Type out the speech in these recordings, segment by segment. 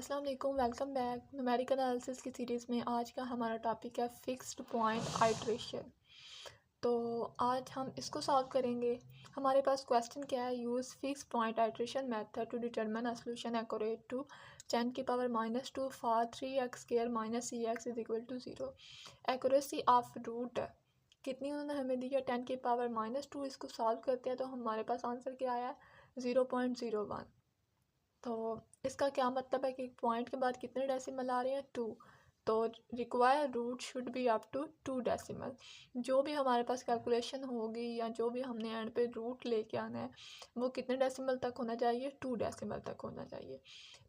अस्सलाम वालेकुम, welcome back numerical analysis की सीरीज़ में। आज का हमारा टॉपिक है फिक्स्ड पॉइंट आइट्रेशन। तो आज हम इसको सॉल्व करेंगे। हमारे पास क्वेश्चन क्या है, use fix point iteration method to determine a solution accurate to 10 की power -2 for 3x² - cx is equal to 0। Accuracy of root कितनी उन्होंने हमें दी है, 10 की पावर -2। इसको सॉल्व करते हैं तो हमारे पास आंसर क्या आया है 0.01। तो इसका क्या मतलब है कि पॉइंट के बाद कितने डेसिमल आ रहे हैं, 2। तो require root should be up to 2 decimal. जो भी हमारे पास कैलकुलेशन होगी या जो भी हमने एंड पे रूट लेके आना है वो कितने डेसिमल तक होना चाहिए, 2 डेसिमल तक होना चाहिए।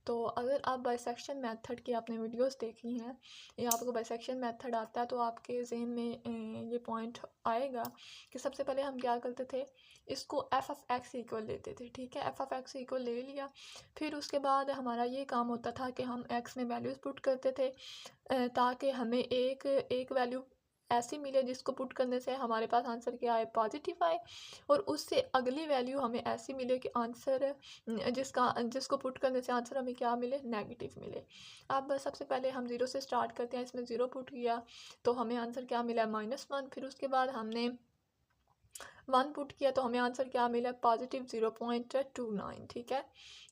तो अगर आप बाइसेक्शन मेथड की आपने वीडियोस देखी हैं या आपको बाइसेक्शन मेथड आता है तो आपके ज़हन में ये पॉइंट आएगा कि सबसे पहले हम क्या करते थे, इसको एफ ऑफ एक्स इक्वल लेते थे। ठीक है, एफ ऑफ एक्स इक्वल ले लिया, फिर उसके बाद हमारा ये काम होता था कि हम एक्स में वैल्यूज़ पुट करते थे ताकि हमें एक वैल्यू ऐसी मिले जिसको पुट करने से हमारे पास आंसर क्या आए, पॉजिटिव आए, और उससे अगली वैल्यू हमें ऐसी मिले कि आंसर जिसको पुट करने से आंसर हमें क्या मिले, नेगेटिव मिले। अब सबसे पहले हम 0 से स्टार्ट करते हैं। इसमें 0 पुट किया तो हमें आंसर क्या मिला, -1। फिर उसके बाद हमने 1 पुट किया तो हमें आंसर क्या मिला, पॉजिटिव 0.29। ठीक है,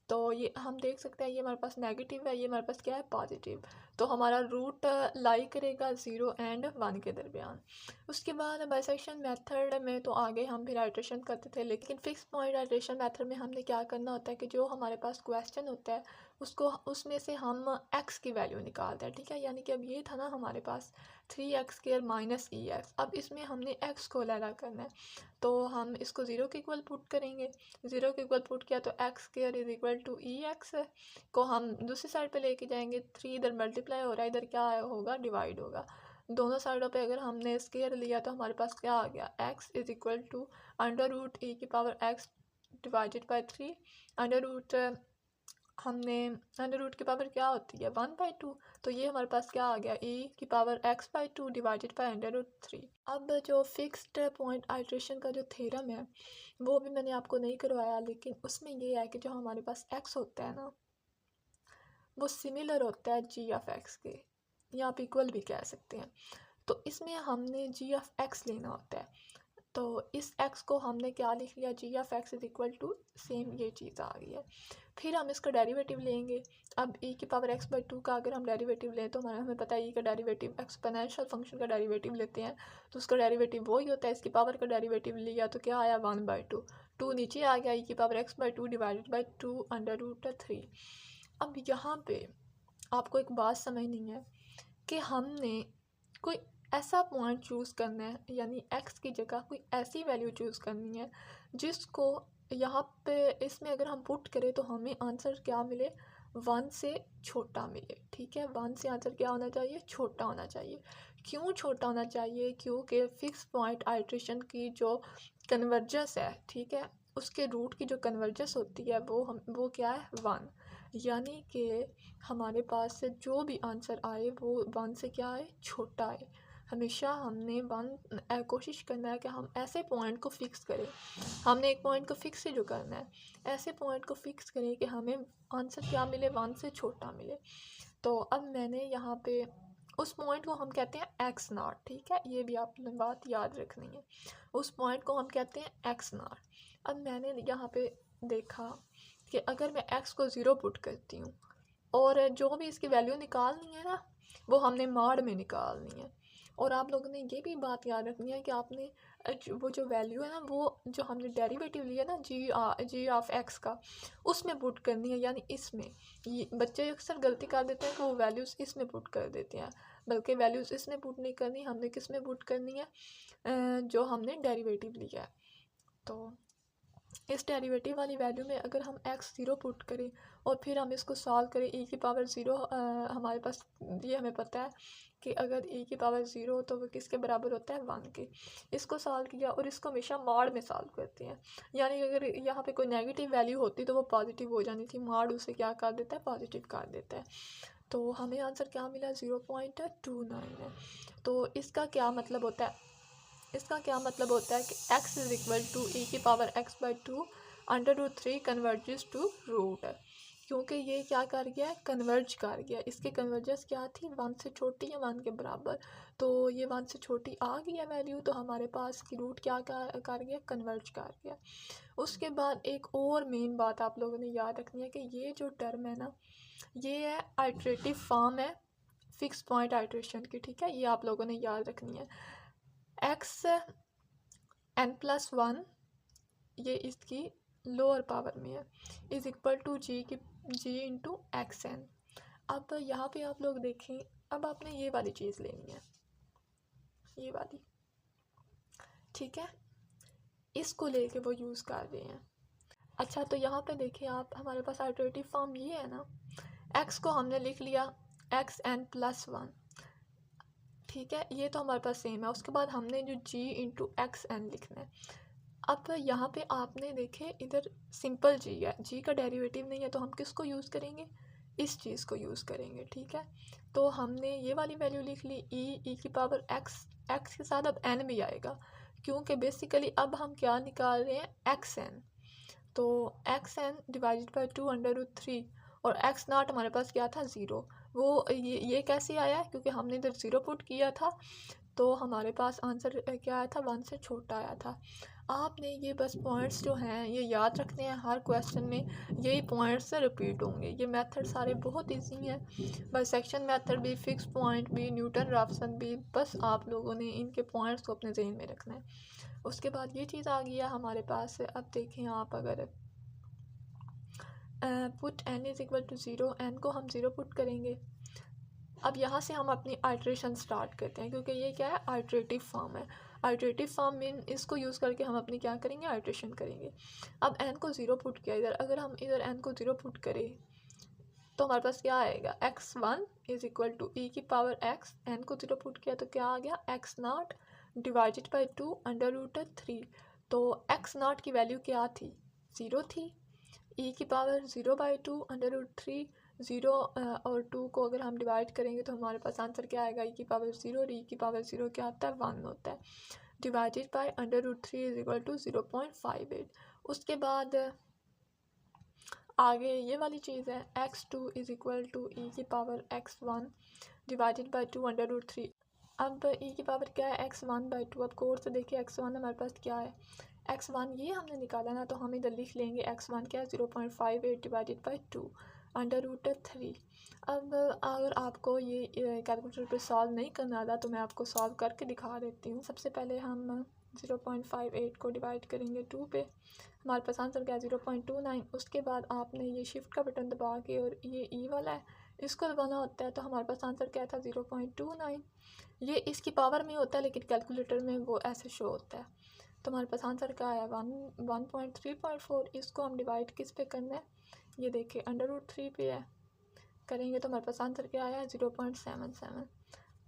तो ये हम देख सकते हैं ये हमारे पास नेगेटिव है, ये हमारे पास क्या है, पॉजिटिव। तो हमारा रूट लाई करेगा 0 एंड 1 के दरमियान। उसके बाद बाइसेक्शन मेथड में तो आगे हम फिर आइट्रेशन करते थे, लेकिन फिक्स पॉइंट आइट्रेशन मेथड में हमने क्या करना होता है कि जो हमारे पास क्वेश्चन होता है उसमें से हम x की वैल्यू निकालते हैं। ठीक है, यानी कि अब ये था ना हमारे पास 3x² - EX। अब इसमें हमने x को लेना करना है तो हम इसको 0 के इक्वल पुट करेंगे। 0 के इक्वल पुट किया तो x² is equal to EX को हम दूसरी साइड पे लेके जाएंगे। 3 इधर मल्टीप्लाई हो रहा है, इधर क्या होगा, डिवाइड होगा। दोनों साइडों पे अगर हमने स्क्वायर लिया तो हमारे पास क्या आ गया, x is equal to √e की power x divided by 3। Under root हमने अंडर रूट की पावर क्या होती है, 1/2। तो ये हमारे पास क्या आ गया, e की पावर x/2 डिवाइडेड बाई √3। अब जो फिक्स्ड पॉइंट आइट्रेशन का जो थ्योरम है वो भी मैंने आपको नहीं करवाया, लेकिन उसमें ये है कि जो हमारे पास x होता है ना वो सिमिलर होता है g ऑफ x के, या आप इक्वल भी कह सकते हैं। तो इसमें हमने g ऑफ x लेना होता है, तो इस x को हमने क्या लिख लिया, g of x is equal to same ये चीज़ आ गई है। फिर हम इसका डेरिवेटिव लेंगे। अब e की पावर x/2 का अगर हम डेरिवेटिव लें तो हमें पता है e का डेरिवेटिव एक्सपोनेंशियल फंक्शन का डेरिवेटिव लेते हैं तो उसका डेरिवेटिव वही होता है। इसकी पावर का डेरिवेटिव लिया तो क्या आया, 1/2। 2 नीचे आ गया, e की पावर x/2 डिवाइडेड बाई 2 √3। अब यहाँ पे आपको एक बात समझनी है कि हमने कोई ऐसा पॉइंट चूज़ करना है, यानी x की जगह कोई ऐसी वैल्यू चूज़ करनी है जिसको यहाँ पे इसमें अगर हम पुट करें तो हमें आंसर क्या मिले, 1 से छोटा मिले। ठीक है, 1 से आंसर क्या होना चाहिए, छोटा होना चाहिए। क्यों छोटा होना चाहिए, क्योंकि फिक्स पॉइंट आइट्रेशन की जो कन्वर्जेंस है, ठीक है, उसके रूट की जो कन्वर्जेंस होती है वो क्या है, 1। यानी कि हमारे पास से जो भी आंसर आए वो 1 से क्या आए, छोटा आए। हमेशा हमने कोशिश करना है कि हम ऐसे पॉइंट को फिक्स करें। हमने एक पॉइंट को फिक्स ही जो करना है, ऐसे पॉइंट को फिक्स करें कि हमें आंसर क्या मिले, 1 से छोटा मिले। तो अब मैंने यहाँ पे उस पॉइंट को हम कहते हैं x0। ठीक है, ये भी आपने बात याद रखनी है, उस पॉइंट को हम कहते हैं x0। अब मैंने यहाँ पे देखा कि अगर मैं x को 0 पुट करती हूँ और जो भी इसकी वैल्यू निकालनी है ना वो हमने मॉड में निकालनी है। और आप लोगों ने ये भी बात याद रखनी है कि आपने वो जो वैल्यू है ना वो जो हमने डेरिवेटिव लिया ना जी ऑफ एक्स का, उसमें पुट करनी है। यानी इसमें ये बच्चे अक्सर गलती कर देते हैं कि वो वैल्यूज़ इसमें पुट कर देते हैं, बल्कि वैल्यूज़ इसमें पुट नहीं करनी, हमने किस में पुट करनी है, जो हमने डेरिवेटिव लिया है। तो इस डेरिवेटिव वाली वैल्यू में अगर हम x0 पुट करें और फिर हम इसको सॉल्व करें, e की पावर 0 हमारे पास ये हमें पता है कि अगर e की पावर 0 हो तो वो किसके बराबर होता है, 1 के। इसको सॉल्व किया और इसको हमेशा मॉड में सॉल्व करते हैं, यानी अगर यहाँ पे कोई नेगेटिव वैल्यू होती तो वो पॉजिटिव हो जानी थी, मॉड उसे क्या कर देता है, पॉजिटिव कर देता है। तो हमें आंसर क्या मिला, 0.29 है। तो इसका क्या मतलब होता है, इसका क्या मतलब होता है कि x is equal to e की power x/2 √3 converges to root. क्योंकि ये क्या कर गया है, कन्वर्ज कर गया। इसके कन्वर्जेंस क्या थी, 1 से छोटी या 1 के बराबर। तो ये 1 से छोटी आ गई है वैल्यू, तो हमारे पास की रूट क्या कर गया, कन्वर्ज कर गया। उसके बाद एक और मेन बात आप लोगों ने याद रखनी है कि ये जो टर्म है ना, ये है आइट्रेटिव फॉर्म है फिक्स पॉइंट आइट्रेशन की, ठीक है। ये आप लोगों ने याद रखनी है। एक्स n+1 ये इसकी लोअर पावर में है, is equal to g into x n. अब यहाँ पे आप लोग देखें, अब आपने ये वाली चीज़ लेनी है, ये वाली, ठीक है, इसको लेके वो यूज़ कर रहे हैं। अच्छा, तो यहाँ पे देखिए आप, हमारे पास आइटरेटिव फॉर्म ये है ना, x को हमने लिख लिया xn+1, ठीक है, ये तो हमारे पास सेम है। उसके बाद हमने जो g इंटू एक्स एन लिखना है। अब यहाँ पे आपने देखे इधर सिंपल g है, g का डेरिवेटिव नहीं है, तो हम किसको यूज़ करेंगे, इस चीज़ को यूज़ करेंगे, ठीक है। तो हमने ये वाली वैल्यू लिख ली e की पावर x के साथ अब n भी आएगा, क्योंकि बेसिकली अब हम क्या निकाल रहे हैं, xn। तो xn डिवाइडेड बाई 2√3 और x0 हमारे पास क्या था, 0। वो ये कैसे आया है, क्योंकि हमने इधर 0 पुट किया था, तो हमारे पास आंसर क्या आया था, 1 से छोटा आया था। आपने ये बस पॉइंट्स जो हैं ये याद रखने हैं, हर क्वेश्चन में यही पॉइंट्स से रिपीट होंगे। ये मेथड सारे बहुत इजी हैं, बाइसेक्शन मेथड भी, फिक्स पॉइंट भी, न्यूटन राफसन भी, बस आप लोगों ने इनके पॉइंट्स को अपने जहन में रखना है। उसके बाद ये चीज़ आ गई है हमारे पास। अब देखें आप, अगर put n is equal to 0, n को हम 0 पुट करेंगे। अब यहाँ से हम अपनी आइट्रेशन स्टार्ट करते हैं, क्योंकि ये क्या है, आइट्रेटिव फॉर्म है। आइट्रेटिव फॉर्म मीन इसको यूज़ करके हम अपनी क्या करेंगे, आइट्रेशन करेंगे। अब n को 0 पुट किया इधर, अगर हम इधर n को 0 पुट करें तो हमारे पास क्या आएगा, x1 is equal to e की पावर x, n को 0 पुट किया तो क्या आ गया, x0 डिवाइडेड बाई 2√3। तो x0 की वैल्यू क्या थी, 0 थी। e की पावर 0/2√3, 0 और 2 को अगर हम डिवाइड करेंगे तो हमारे पास आंसर क्या आएगा, e की पावर 0, और e की पावर 0 क्या होता है, 1 होता है, divided by √3 is equal to 0.58। उसके बाद आगे ये वाली चीज़ है, x2 is equal to e की पावर x1 डिवाइडेड बाई 2√3। अब e की पावर क्या है, x1/2। अब कोड से देखिए x1 हमारे पास क्या है, x1 ये हमने निकाला ना, तो हम इधर लिख लेंगे x1 क्या है, 0.58 डिवाइडेड बाई 2√3। अब अगर आपको ये कैलकुलेटर पे सॉल्व नहीं करना आता तो मैं आपको सॉल्व करके दिखा देती हूँ। सबसे पहले हम 0.58 को डिवाइड करेंगे 2 पे, हमारे पास आंसर क्या है, 0.29। उसके बाद आपने ये शिफ्ट का बटन दबा के, और ये ई वाला है इसको दबाना होता है, तो हमारे पास आंसर क्या था, 0.29। ये इसकी पावर में होता है, लेकिन कैलकुलेटर में वो ऐसे शो होता है। तो हमारे पास आंसर क्या आया, 1.3.4। इसको हम डिवाइड किस पे करना है, ये देखिए √3 पे है, करेंगे तो हमारे पास आंसर क्या आया, 0.77।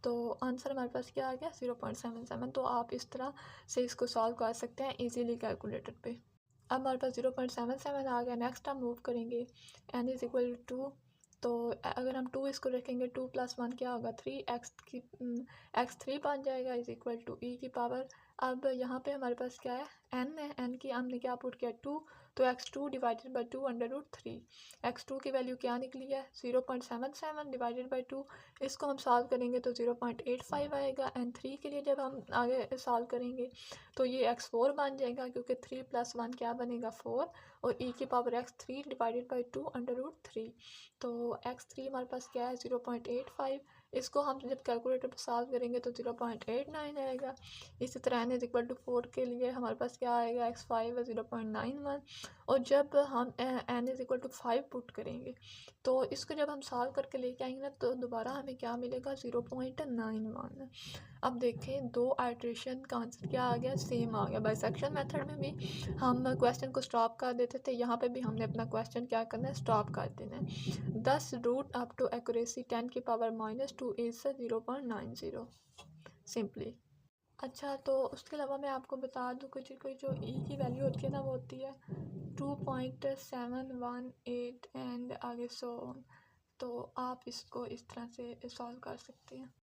तो आंसर हमारे पास क्या आ गया, 0.77। तो आप इस तरह से इसको सॉल्व कर सकते हैं इजीली कैलकुलेटर पे। अब हमारे पास 0.77 आ गया। नेक्स्ट हम मूव करेंगे n इज़ इक्वल टू 2। तो अगर हम 2 इसको रखेंगे, 2 + 1 क्या होगा, 3 x3 बन जाएगा, इज़ इक्वल टू e की पावर। अब यहाँ पे हमारे पास क्या है, n है, n की हमने क्या पुट किया, 2, तो x2 डिवाइडेड बाई 2√3। x2 की वैल्यू क्या निकली है, 0.77 डिवाइडेड बाई 2। इसको हम सॉल्व करेंगे तो 0.85 आएगा। एंड 3 के लिए जब हम आगे सॉल्व करेंगे तो ये x4 बन जाएगा, क्योंकि 3 + 1 क्या बनेगा, 4, और e की पावर x3 डिवाइडेड बाई 2√3। तो x3 हमारे पास क्या है, 0.85। इसको हम जब कैलकुलेटर पर सॉल्व करेंगे तो 0.89 आएगा। इसी तरह n इज़ इक्वल टू 4 के लिए हमारे पास क्या आएगा, x5 है 0.91। और जब हम n is equal to 5 put करेंगे तो इसको जब हम सॉल्व करके लेके आएंगे ना, तो दोबारा हमें क्या मिलेगा, 0.91। अब देखें दो आइट्रेशन का आंसर क्या आ गया, सेम आ गया। बाइसेक्शन मेथड में भी हम क्वेश्चन को स्टॉप कर देते थे, यहाँ पे भी हमने अपना क्वेश्चन क्या करना है, स्टॉप कर देना है। 10 रूट अप टू एक्यूरेसी 10 की पावर -2 इज़ 0.90 सिंपली। अच्छा, तो उसके अलावा मैं आपको बता दूँ कि कोई जो ई की वैल्यू होती है ना, वो होती है 2.718 एंड आगे सो ऑन। तो आप इसको इस तरह से सॉल्व कर सकते हैं।